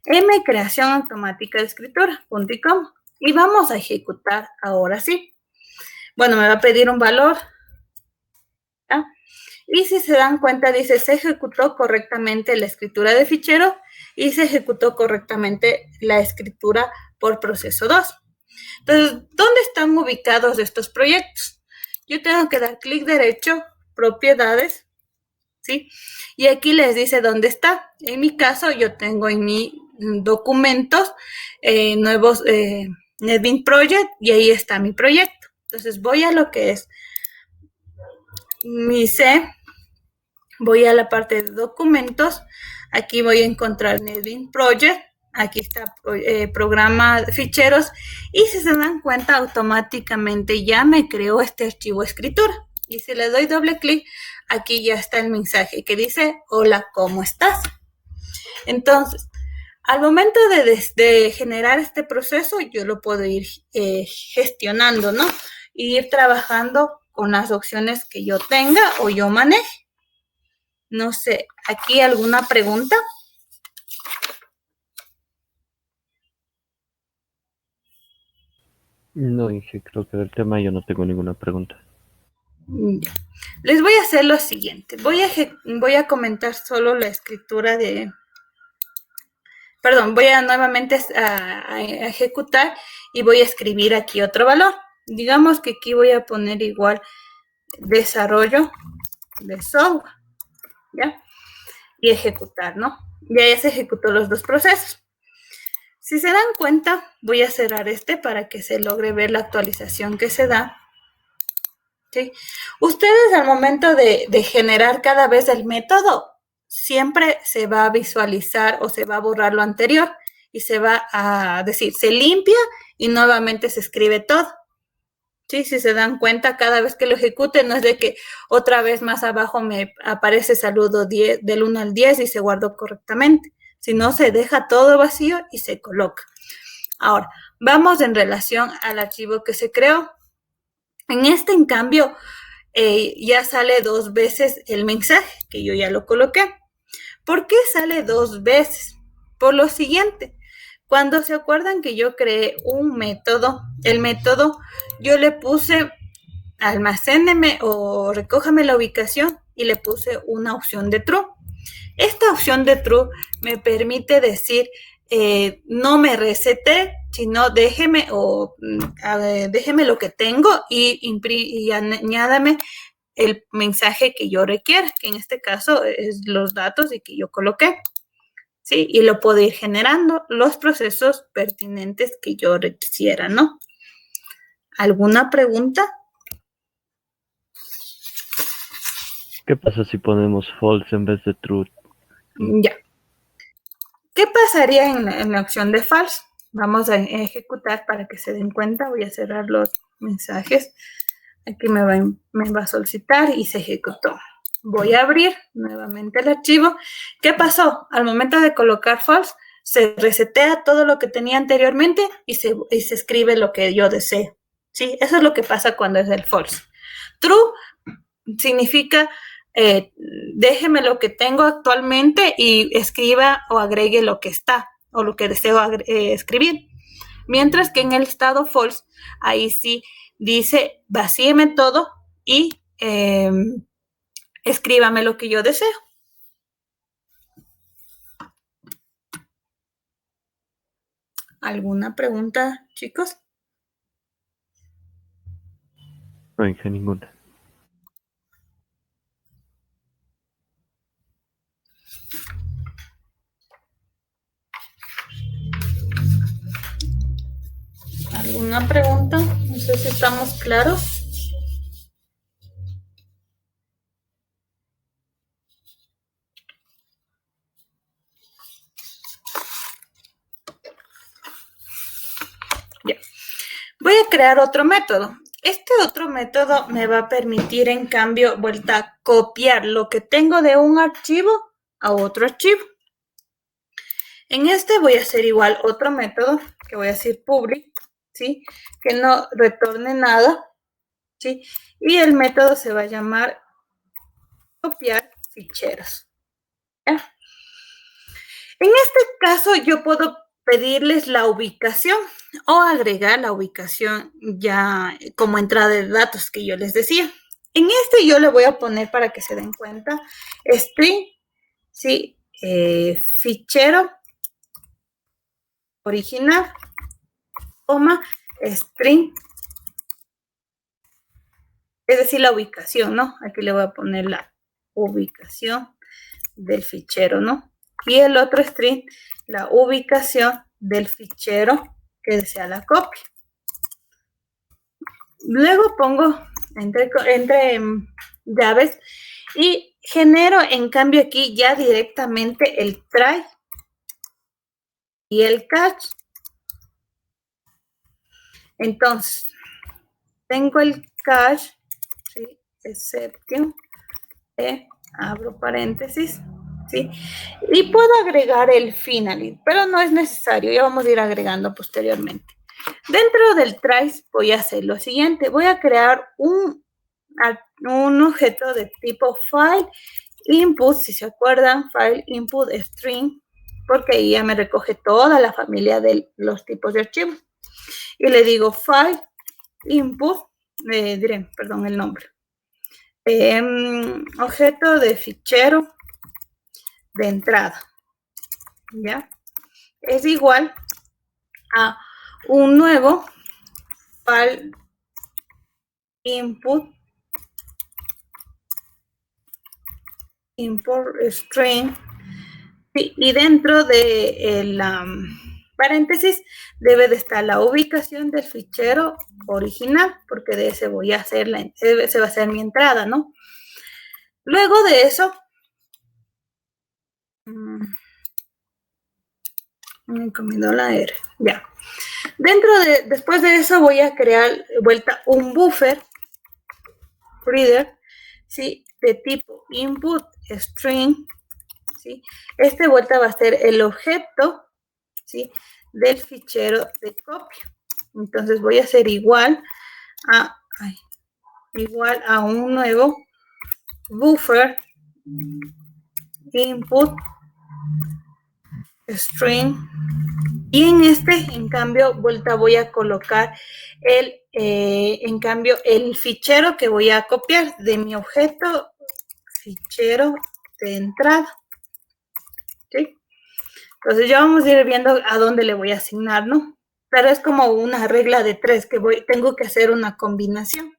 m creación automática de escritura, punto y coma. Y vamos a ejecutar ahora sí. Bueno, me va a pedir un valor, ¿ya? Y si se dan cuenta, dice, se ejecutó correctamente la escritura de fichero y se ejecutó correctamente la escritura por proceso 2. Entonces, ¿dónde están ubicados estos proyectos? Yo tengo que dar clic derecho, propiedades, ¿sí? Y aquí les dice dónde está. En mi caso, yo tengo en mi documentos nuevos NetBeans Project y ahí está mi proyecto. Entonces, voy a lo que es mi C, voy a la parte de documentos, aquí voy a encontrar NetBeans Project, aquí está programa de ficheros, y si se dan cuenta, automáticamente ya me creó este archivo escritura. Y si le doy doble clic, aquí ya está el mensaje que dice, hola, ¿cómo estás? Entonces, al momento de generar este proceso, yo lo puedo ir gestionando, ¿no? Y ir trabajando con las opciones que yo tenga o yo maneje. No sé, ¿aquí alguna pregunta? No, Inge, creo que del tema yo no tengo ninguna pregunta. Les voy a hacer lo siguiente. Voy a comentar solo la escritura de perdón, voy a nuevamente a ejecutar y voy a escribir aquí otro valor. Digamos que aquí voy a poner igual desarrollo de software, ¿ya? Y ejecutar, ¿no? Ya se ejecutó los dos procesos. Si se dan cuenta, voy a cerrar este para que se logre ver la actualización que se da. ¿Sí? Ustedes al momento de generar cada vez el método, siempre se va a visualizar o se va a borrar lo anterior y se va a decir, se limpia y nuevamente se escribe todo. Sí, si se dan cuenta, cada vez que lo ejecute, no es de que otra vez más abajo me aparece saludo 10, del 1 al 10 y se guardó correctamente, sino se deja todo vacío y se coloca. Ahora, vamos en relación al archivo que se creó. En este, en cambio, ya sale 2 veces el mensaje, que yo ya lo coloqué. ¿Por qué sale 2 veces? Por lo siguiente, cuando se acuerdan que yo creé un método, el método yo le puse almacéneme o recójame la ubicación y le puse una opción de true. Esta opción de true me permite decir no me resete, sino déjeme lo que tengo y añádame el mensaje que yo requiera, que en este caso es los datos y que yo coloqué. ¿Sí? Y lo puedo ir generando los procesos pertinentes que yo requisiera, ¿no? ¿Alguna pregunta? ¿Qué pasa si ponemos false en vez de true? Ya. ¿Qué pasaría en la opción de false? Vamos a ejecutar para que se den cuenta. Voy a cerrar los mensajes. Aquí me va a solicitar y se ejecutó. Voy a abrir nuevamente el archivo. ¿Qué pasó? Al momento de colocar false, se resetea todo lo que tenía anteriormente y se escribe lo que yo deseo. ¿Sí? Eso es lo que pasa cuando es el false. True significa déjeme lo que tengo actualmente y escriba o agregue lo que está o lo que deseo escribir. Mientras que en el estado false, ahí sí dice vacíeme todo y escríbame lo que yo deseo. ¿Alguna pregunta, chicos? No dije ninguna. ¿Alguna pregunta? No sé si estamos claros. Ya. Voy a crear otro método. Este otro método me va a permitir, en cambio, vuelta a copiar lo que tengo de un archivo a otro archivo. En este voy a hacer igual otro método, que voy a decir public, ¿sí? Que no retorne nada, ¿sí? Y el método se va a llamar copiar ficheros. ¿Ya? En este caso yo puedo pedirles la ubicación o agregar la ubicación ya como entrada de datos que yo les decía. En este yo le voy a poner para que se den cuenta string, ¿sí? Fichero original, coma, string, es decir, la ubicación, ¿no? Aquí le voy a poner la ubicación del fichero, ¿no? Y el otro string, la ubicación del fichero que desea la copia. Luego pongo entre llaves y genero, en cambio, aquí ya directamente el try y el catch. Entonces, tengo el catch, ¿sí? Exception, abro paréntesis, ¿sí? Y puedo agregar el finally, pero no es necesario, ya vamos a ir agregando posteriormente. Dentro del try voy a hacer lo siguiente, voy a crear un objeto de tipo file input, si se acuerdan, file input string, porque ahí ya me recoge toda la familia de los tipos de archivos. Y le digo file input, diré, perdón, el nombre. Objeto de fichero de entrada, ¿ya? es igual a un nuevo file input import string, ¿sí? Y dentro de la paréntesis debe de estar la ubicación del fichero original, porque de ese voy a hacer ese va a ser mi entrada, ¿no? Luego de eso, me comiendo la R, ya. Después de eso voy a crear vuelta un buffer reader, ¿sí? De tipo input string, ¿sí? Este vuelta va a ser el objeto, ¿sí? Del fichero de copia. Entonces voy a hacer igual a un nuevo buffer input string, y en este, en cambio, vuelta voy a colocar el fichero que voy a copiar de mi objeto fichero de entrada, ¿sí? Entonces ya vamos a ir viendo a dónde le voy a asignar, ¿no? Pero es como una regla de 3 que tengo que hacer una combinación.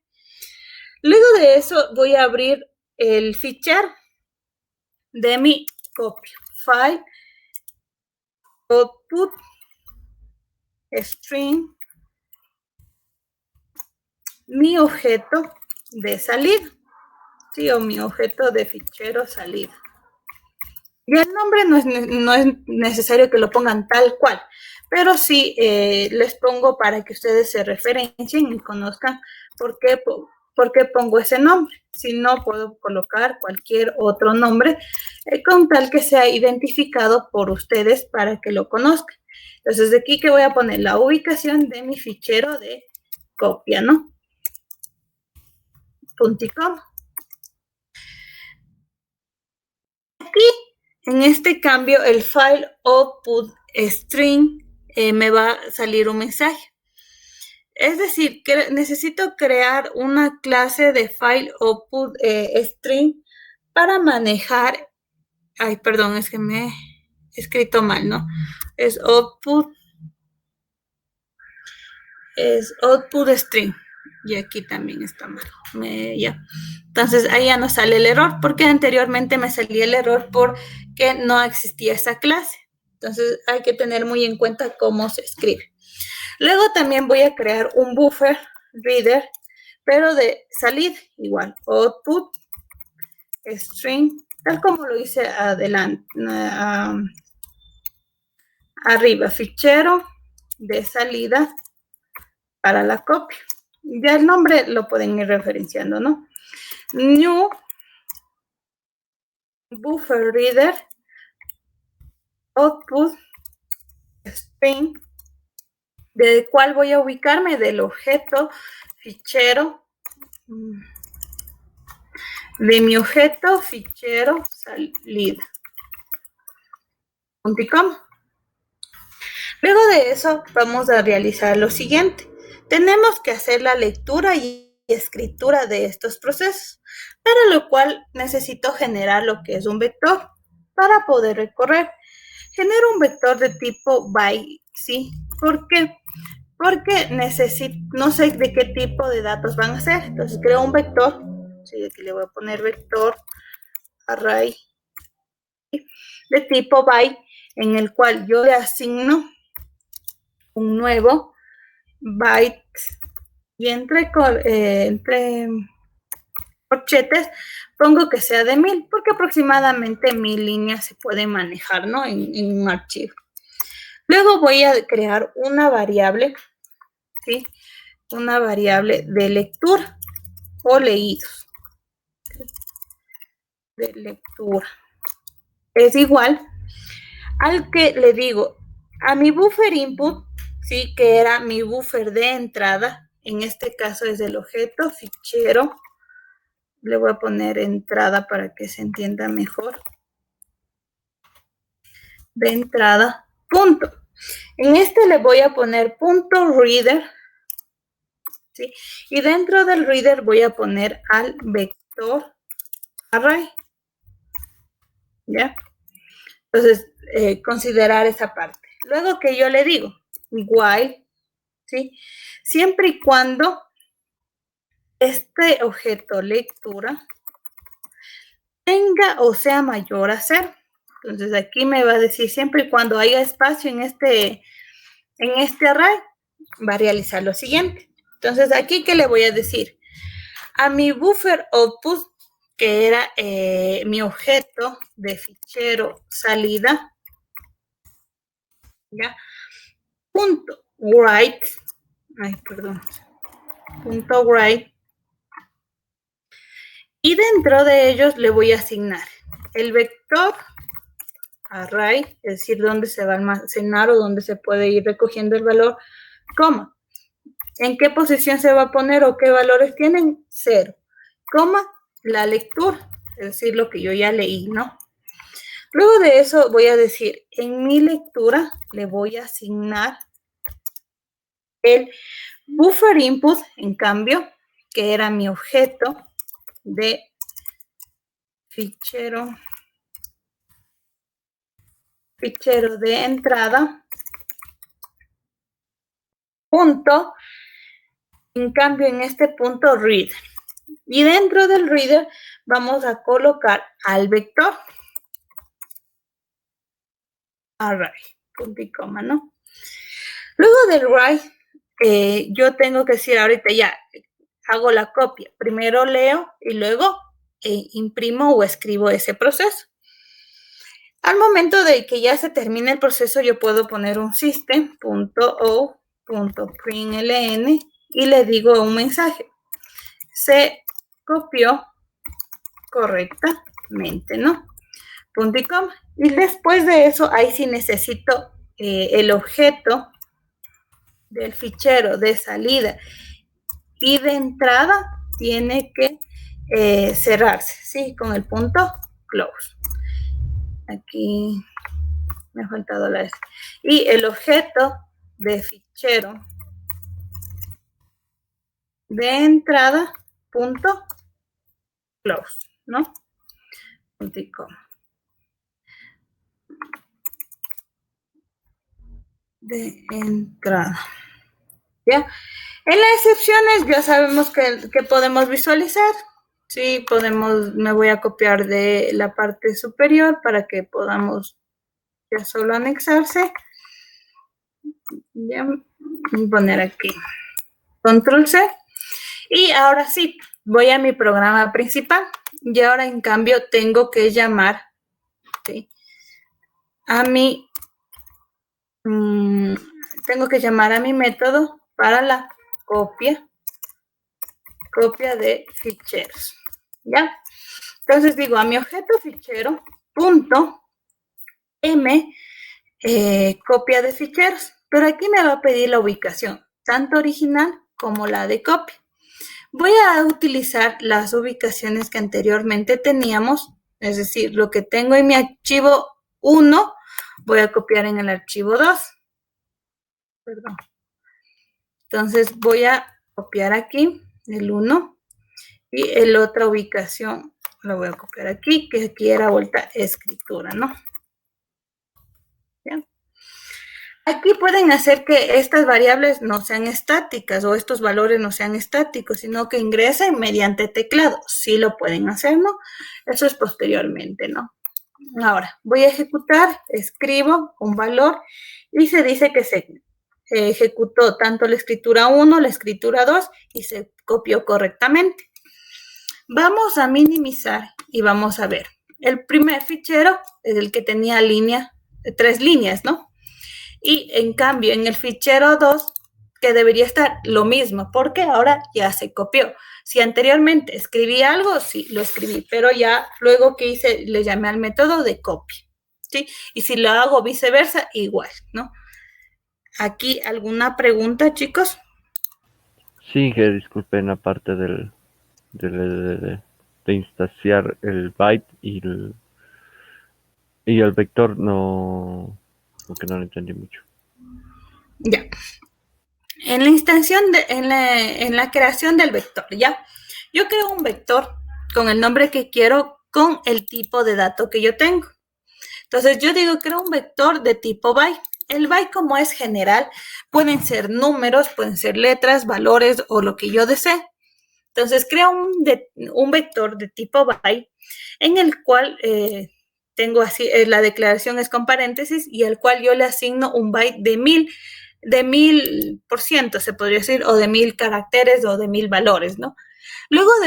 Luego de eso voy a abrir el fichero de mi copia, file output string, mi objeto de salida, ¿sí? O mi objeto de fichero salida. Y el nombre no es necesario que lo pongan tal cual, pero sí les pongo para que ustedes se referencien y conozcan por qué pongo ese nombre. Si no, puedo colocar cualquier otro nombre con tal que sea identificado por ustedes para que lo conozcan. Entonces, de aquí que voy a poner la ubicación de mi fichero de copia, ¿no? Punto y coma. Aquí, en este cambio, el file output string me va a salir un mensaje. Es decir, que necesito crear una clase de file output string para manejar. Ay, perdón, es que me he escrito mal, ¿no? Es output string. Y aquí también está mal. Ya. Entonces ahí ya no sale el error, porque anteriormente me salía el error porque no existía esa clase. Entonces hay que tener muy en cuenta cómo se escribe. Luego también voy a crear un buffer reader, pero de salida, igual, output string, tal como lo hice adelante, arriba, fichero de salida para la copia. Ya el nombre lo pueden ir referenciando, ¿no? New buffer reader output string, del cual voy a ubicarme del objeto fichero de mi objeto fichero salida. Punto y coma. Luego de eso vamos a realizar lo siguiente. Tenemos que hacer la lectura y escritura de estos procesos, para lo cual necesito generar lo que es un vector para poder recorrer. Genero un vector de tipo byte, ¿sí? ¿Por qué? Porque no sé de qué tipo de datos van a ser. Entonces creo un vector, ¿sí? Aquí le voy a poner vector array de tipo byte, en el cual yo le asigno un nuevo byte y entre corchetes pongo que sea de 1000, porque aproximadamente 1000 líneas se pueden manejar, ¿no? en un archivo. Luego voy a crear una variable, ¿sí? Una variable de lectura o leídos. De lectura. Es igual al que le digo a mi buffer input, ¿sí? Que era mi buffer de entrada. En este caso es el objeto fichero. Le voy a poner entrada para que se entienda mejor. De entrada, punto. En este le voy a poner punto reader, ¿sí? Y dentro del reader voy a poner al vector array, ¿ya? Entonces, considerar esa parte. Luego que yo le digo, while, ¿sí? Siempre y cuando este objeto lectura tenga o sea mayor a 0. Entonces aquí me va a decir siempre y cuando haya espacio en este array, va a realizar lo siguiente. Entonces aquí, ¿qué le voy a decir? A mi buffer output, que era mi objeto de fichero salida, ¿ya? Punto write, punto write, y dentro de ellos le voy a asignar el vector array, es decir, dónde se va a almacenar o dónde se puede ir recogiendo el valor, coma, en qué posición se va a poner o qué valores tienen, 0, coma, la lectura, es decir, lo que yo ya leí, ¿no? Luego de eso voy a decir, en mi lectura le voy a asignar el buffer input, en cambio, que era mi objeto de fichero de entrada, punto, en cambio en este punto reader. Y dentro del reader vamos a colocar al vector array, punto y coma, ¿no? Luego del write, yo tengo que decir ahorita ya, hago la copia. Primero leo y luego imprimo o escribo ese proceso. Al momento de que ya se termine el proceso, yo puedo poner un system.o.println y le digo un mensaje. Se copió correctamente, ¿no? Punto y coma. Y después de eso, ahí sí necesito el objeto del fichero de salida y de entrada tiene que cerrarse, ¿sí? Con el punto close. Aquí me ha faltado la S. Y el objeto de fichero de entrada, punto close, ¿no? Punto y coma. De entrada. ¿Ya? En las excepciones ya sabemos que podemos visualizar. Sí, me voy a copiar de la parte superior para que podamos ya solo anexarse. Ya, voy a poner aquí control C. Y ahora sí, voy a mi programa principal. Y ahora en cambio tengo que llamar, ¿sí?, a mi método para la copia de ficheros, ¿ya? Entonces digo a mi objeto fichero punto m copia de ficheros, pero aquí me va a pedir la ubicación, tanto original como la de copia. Voy a utilizar las ubicaciones que anteriormente teníamos, es decir, lo que tengo en mi archivo 1, voy a copiar en el archivo 2. Perdón. Entonces voy a copiar aquí el 1 y la otra ubicación la voy a copiar aquí, que aquí era vuelta escritura, ¿no? ¿Bien? Aquí pueden hacer que estas variables no sean estáticas o estos valores no sean estáticos, sino que ingresen mediante teclado. Sí lo pueden hacer, ¿no? Eso es posteriormente, ¿no? Ahora, voy a ejecutar, escribo un valor y se dice que se ejecutó tanto la escritura 1, la escritura 2 y se copió correctamente. Vamos a minimizar y vamos a ver. El primer fichero es el que tenía 3 líneas, ¿no? Y en cambio, en el fichero 2, que debería estar lo mismo, porque ahora ya se copió. Si anteriormente escribí algo, sí, lo escribí, pero ya luego que hice, le llamé al método de copia, ¿sí? Y si lo hago viceversa, igual, ¿no? Aquí, ¿alguna pregunta, chicos? Sí, que disculpen la parte de instanciar el byte y el vector no, porque no lo entendí mucho. Ya. En la instanciación, en la creación del vector, ¿ya? Yo creo un vector con el nombre que quiero, con el tipo de dato que yo tengo. Entonces, yo digo creo un vector de tipo byte. El byte, como es general, pueden ser números, pueden ser letras, valores o lo que yo desee. Entonces, creo un vector de tipo byte en el cual tengo así, la declaración es con paréntesis y al cual yo le asigno un byte de 1000%, se podría decir, o de 1000 caracteres o de 1000 valores, ¿no? Luego de